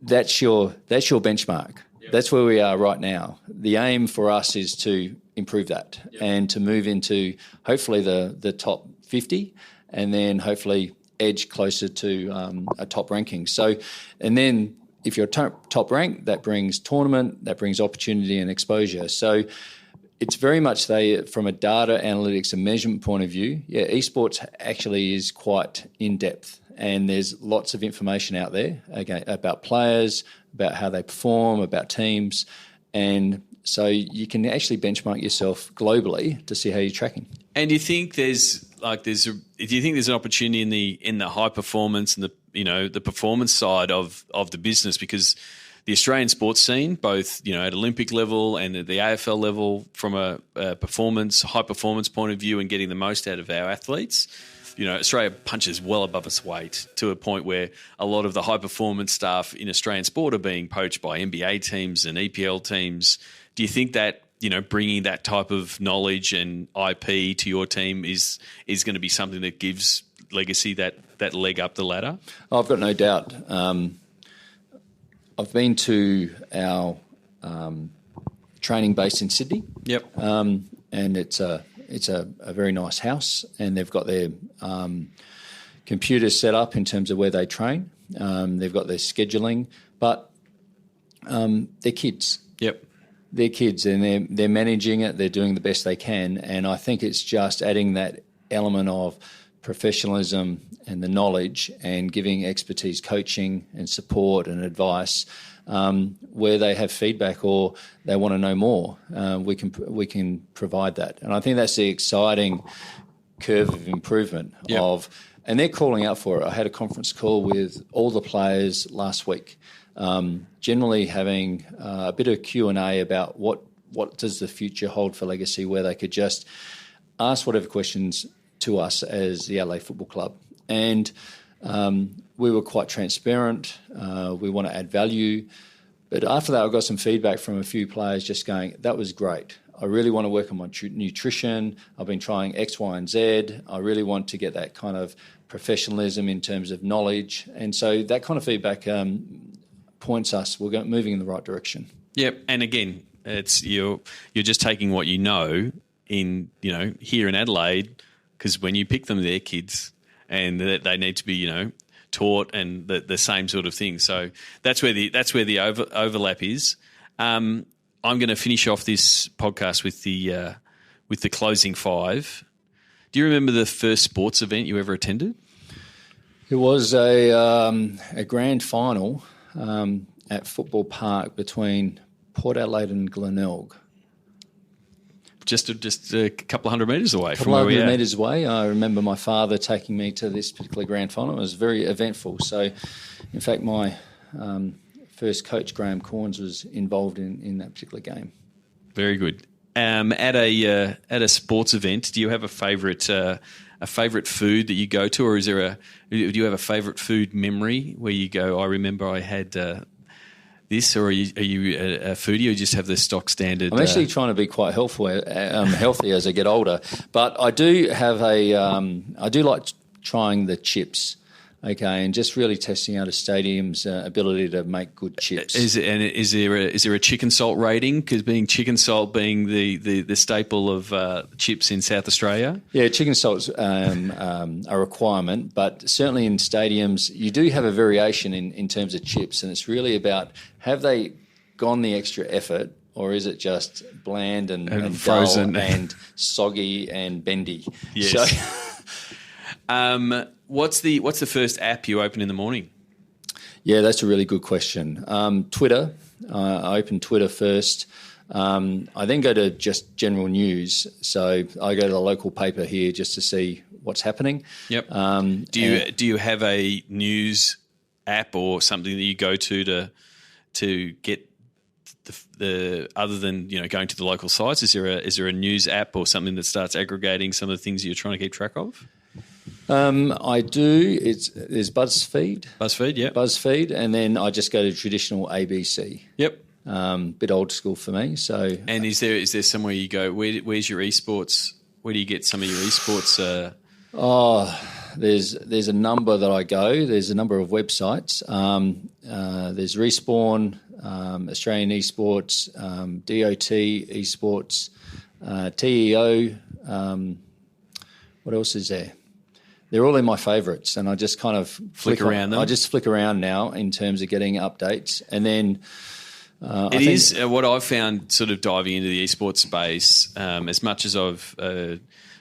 that's your benchmark. That's where we are right now. The aim for us is to improve that and to move into hopefully the top 50 and then hopefully edge closer to a top ranking. So, and then if you're top rank, that brings tournament, that brings opportunity and exposure. So it's very much from a data analytics and measurement point of view, esports actually is quite in-depth and there's lots of information out there about players, about how they perform, about teams, and so you can actually benchmark yourself globally to see how you're tracking. And do you think there's an opportunity in the high performance and the performance side of the business, because the Australian sports scene, both at Olympic level and at the AFL level, from a high performance point of view, and getting the most out of our athletes, Australia punches well above its weight to a point where a lot of the high performance staff in Australian sport are being poached by NBA teams and EPL teams. Do you think that bringing that type of knowledge and IP to your team is going to be something that gives Legacy that leg up the ladder? I've got no doubt. I've been to our training base in Sydney. Yep. And it's a very nice house, and they've got their computers set up in terms of where they train. They've got their scheduling, but they're kids. Yep. They're kids, and they're managing it. They're doing the best they can, and I think it's just adding that element of professionalism and the knowledge and giving expertise, coaching and support and advice where they have feedback or they want to know more. We can provide that, and I think that's the exciting curve of improvement. Yep. And they're calling out for it. I had a conference call with all the players last week, generally having a bit of Q&A about what does the future hold for Legacy, where they could just ask whatever questions to us as the Adelaide Football Club. And we were quite transparent. We want to add value. But after that, I got some feedback from a few players just going, that was great. I really want to work on my nutrition. I've been trying X, Y, and Z. I really want to get that kind of professionalism in terms of knowledge. And so that kind of feedback points us, we're moving in the right direction. Yep. And again, it's you're just taking what you know in, here in Adelaide, because when you pick them, they're kids and they need to be, taught and the same sort of thing. So that's where the overlap is. I'm going to finish off this podcast with the closing five. Do you remember the first sports event you ever attended? It was a grand final at Football Park between Port Adelaide and Glenelg. Just a couple of 100 metres away from where we are. 100 metres away. I remember my father taking me to this particular grand final. It was very eventful. So, in fact, my first coach, Graham Corns, was involved in that particular game. Very good. At a sports event, do you have a favourite food that you go to, or do you have a favourite food memory where you go, I remember I had this, or are you a foodie, or just have the stock standard? I'm actually trying to be quite healthy as I get older, but I do have I do like trying the chips. Okay, and just really testing out a stadium's ability to make good chips. Is there a chicken salt rating? Because chicken salt being the staple of chips in South Australia. Yeah, chicken salt's a requirement, but certainly in stadiums you do have a variation in terms of chips, and it's really about, have they gone the extra effort, or is it just bland and frozen and soggy and bendy? Yes. So, What's the first app you open in the morning? Yeah, that's a really good question. Twitter. I open Twitter first. I then go to just general news. So I go to the local paper here just to see what's happening. Yep. Do you have a news app or something that you go to get the other than going to the local sites? Is there a news app or something that starts aggregating some of the things you're trying to keep track of? I do. There's BuzzFeed. BuzzFeed, yeah. BuzzFeed, and then I just go to traditional ABC. Yep. Bit old school for me. So. And is there somewhere you go? Where's your esports? Where do you get some of your esports? There's a number that I go. There's a number of websites. There's Respawn. Australian Esports, DOT Esports, TEO. What else is there? They're all in my favourites, and I just kind of flick around them. I just flick around now in terms of getting updates, and then it is what I've found sort of diving into the esports space. As much as I've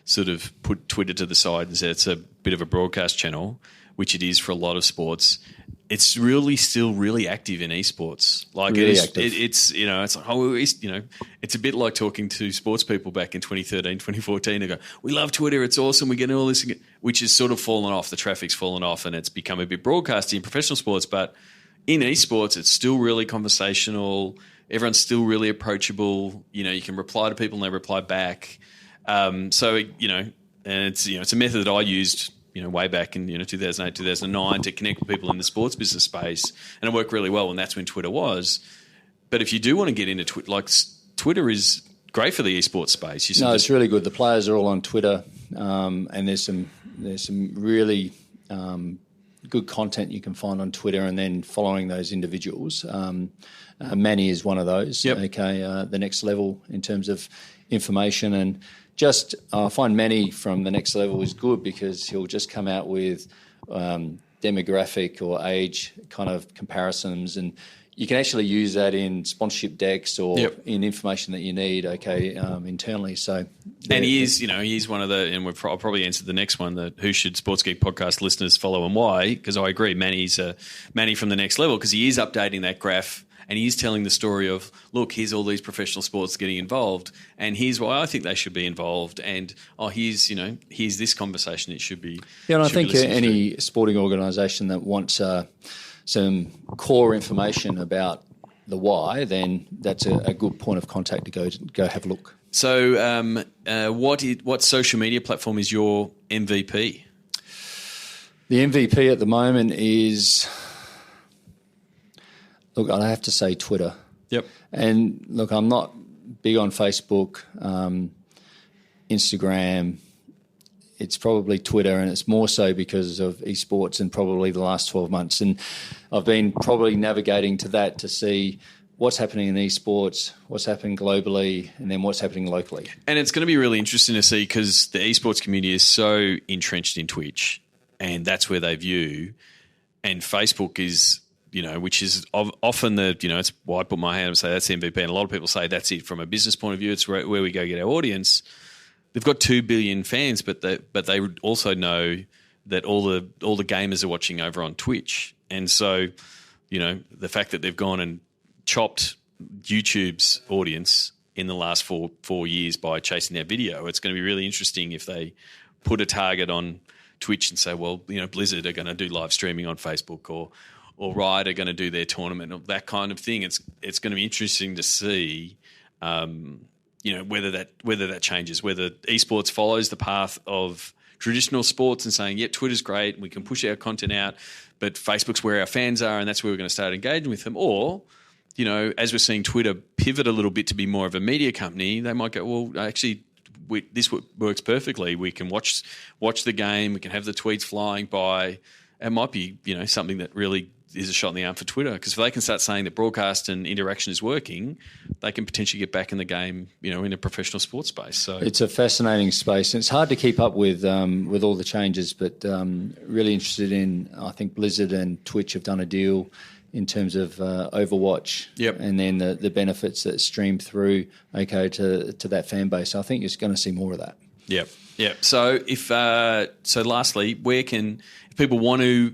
sort of put Twitter to the side and said it's a bit of a broadcast channel, which it is for a lot of sports, it's really still really active in esports. Like really it's it's like it's a bit like talking to sports people back in 2013, 2014. They go, "We love Twitter, it's awesome, we get all this," which has sort of fallen off. The traffic's fallen off, and it's become a bit broadcasty in professional sports. But in esports, it's still really conversational. Everyone's still really approachable. You can reply to people and they reply back. And it's a method that I used, way back in 2008, 2009 to connect with people in the sports business space, and it worked really well. And that's when Twitter was. But if you do want to get into Twitter, Twitter is great for the esports space. It's really good. The players are all on Twitter, and there's some really good content you can find on Twitter, and then following those individuals. Manny is one of those. Yep. Okay, the next level in terms of information, and just I find Manny from the next level is good because he'll just come out with demographic or age kind of comparisons, and you can actually use that in sponsorship decks or in information that you need. Internally. So, and he's one of the, and I'll probably answer the next one, that who should Sports Geek podcast listeners follow and why? Because I agree, Manny's Manny from the next level, because he is updating that graph. And he's telling the story of, look, here's all these professional sports getting involved, and here's why I think they should be involved, and here's this conversation it should be. Yeah, and I think any sporting organisation that wants some core information about the why, then that's a good point of contact to go have a look. So, what social media platform is your MVP? The MVP at the moment is. Look, I have to say Twitter. Yep. And look, I'm not big on Facebook, Instagram. It's probably Twitter, and it's more so because of esports and probably the last 12 months. And I've been probably navigating to that to see what's happening in esports, what's happening globally, and then what's happening locally. And it's going to be really interesting to see, because the esports community is so entrenched in Twitch, and that's where they view. And Facebook is, which is often it's why I put my hand up and say that's the MVP. And a lot of people say that's it from a business point of view. It's where we go get our audience. They've got 2 billion fans, but they also know that all the gamers are watching over on Twitch. And so, the fact that they've gone and chopped YouTube's audience in the last four years by chasing their video, it's going to be really interesting if they put a target on Twitch and say, well, Blizzard are going to do live streaming on Facebook, or Riot are going to do their tournament, or that kind of thing. It's going to be interesting to see, whether that changes, whether esports follows the path of traditional sports and saying, Twitter's great, we can push our content out, but Facebook's where our fans are, and that's where we're going to start engaging with them. Or, as we're seeing Twitter pivot a little bit to be more of a media company, they might go, well, actually, this works perfectly. We can watch the game, we can have the tweets flying by. It might be, something that really is a shot in the arm for Twitter, because if they can start saying that broadcast and interaction is working, they can potentially get back in the game, in a professional sports space. So it's a fascinating space, and it's hard to keep up with all the changes. But really interested in, I think Blizzard and Twitch have done a deal in terms of Overwatch, and then the benefits that stream through to that fan base. I think you're going to see more of that. Yep. So lastly, if people want to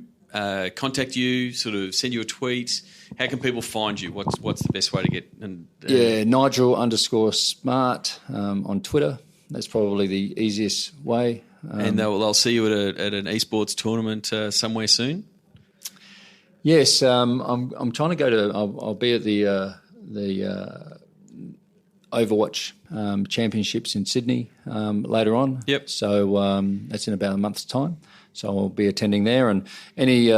contact you, sort of send you a tweet, how can people find you? What's the best way to get? Nigel_Smart on Twitter. That's probably the easiest way. And they'll see you at an esports tournament somewhere soon. Yes, I'm trying to go to. I'll be at the Overwatch Championships in Sydney later on. Yep. So that's in about a month's time. So I'll be attending there, and any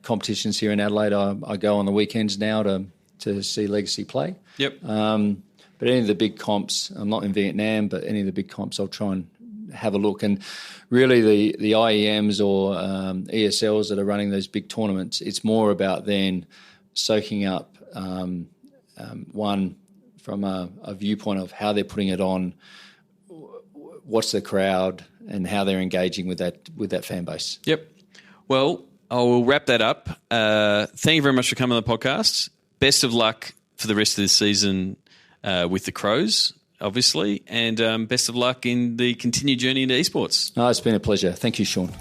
competitions here in Adelaide, I go on the weekends now to see Legacy play. Yep. But any of the big comps, I'm not in Vietnam, but any of the big comps, I'll try and have a look. And really, the IEMs or ESLs that are running those big tournaments, it's more about then soaking up One, from a viewpoint of how they're putting it on, what's the crowd, and how they're engaging with that fan base. Yep. Well, I will wrap that up. Thank you very much for coming on the podcast. Best of luck for the rest of the season with the Crows, obviously, and best of luck in the continued journey into esports. Oh, it's been a pleasure. Thank you, Sean.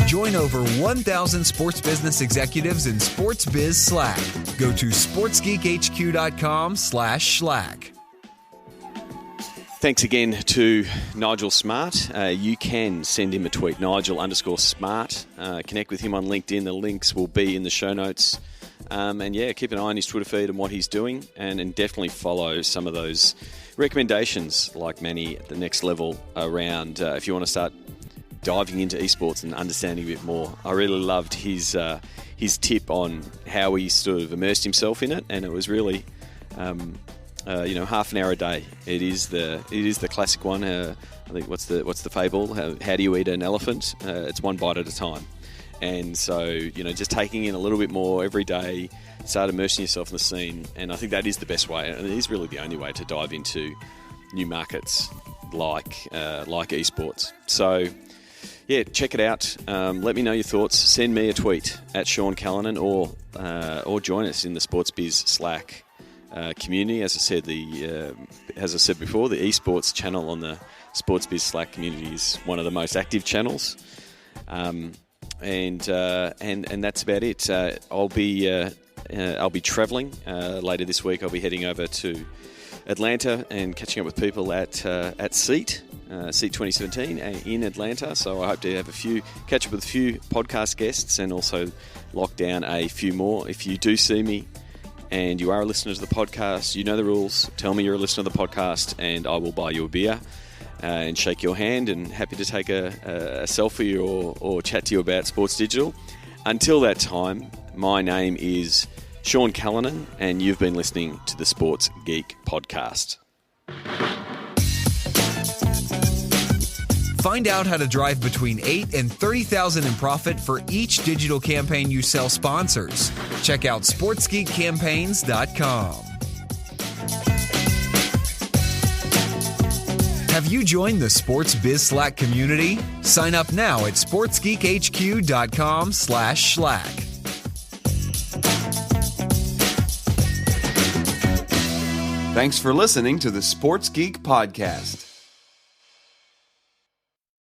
Join over 1,000 sports business executives in Sports Biz Slack. Go to sportsgeekhq.com/Slack. Thanks again to Nigel Smart. You can send him a tweet, Nigel_Smart. Connect with him on LinkedIn. The links will be in the show notes. And keep an eye on his Twitter feed and what he's doing, and definitely follow some of those recommendations like Manny at the next level around if you want to start diving into esports and understanding a bit more. I really loved his tip on how he sort of immersed himself in it, and it was really half an hour a day. It is the classic one. I think what's the fable? How do you eat an elephant? It's one bite at a time. And so, just taking in a little bit more every day, start immersing yourself in the scene. And I think that is the best way. And it is really the only way to dive into new markets like esports. So, check it out. Let me know your thoughts. Send me a tweet at Sean Callanan or join us in the Sports Biz Slack community. As I said before, the esports channel on the Sports Biz Slack community is one of the most active channels. And that's about it. I'll be travelling later this week. I'll be heading over to Atlanta and catching up with people at SEAT 2017 in Atlanta. So I hope to have catch up with a few podcast guests and also lock down a few more. If you do see me and you are a listener to the podcast, you know the rules. Tell me you're a listener to the podcast, and I will buy you a beer. And shake your hand, and happy to take a selfie or chat to you about Sports Digital. Until that time, my name is Sean Callanan, and you've been listening to the Sports Geek Podcast. Find out how to drive between $8,000 and $30,000 in profit for each digital campaign you sell sponsors. Check out sportsgeekcampaigns.com. Have you joined the Sports Biz Slack community? Sign up now at sportsgeekhq.com/Slack. Thanks for listening to the Sports Geek Podcast.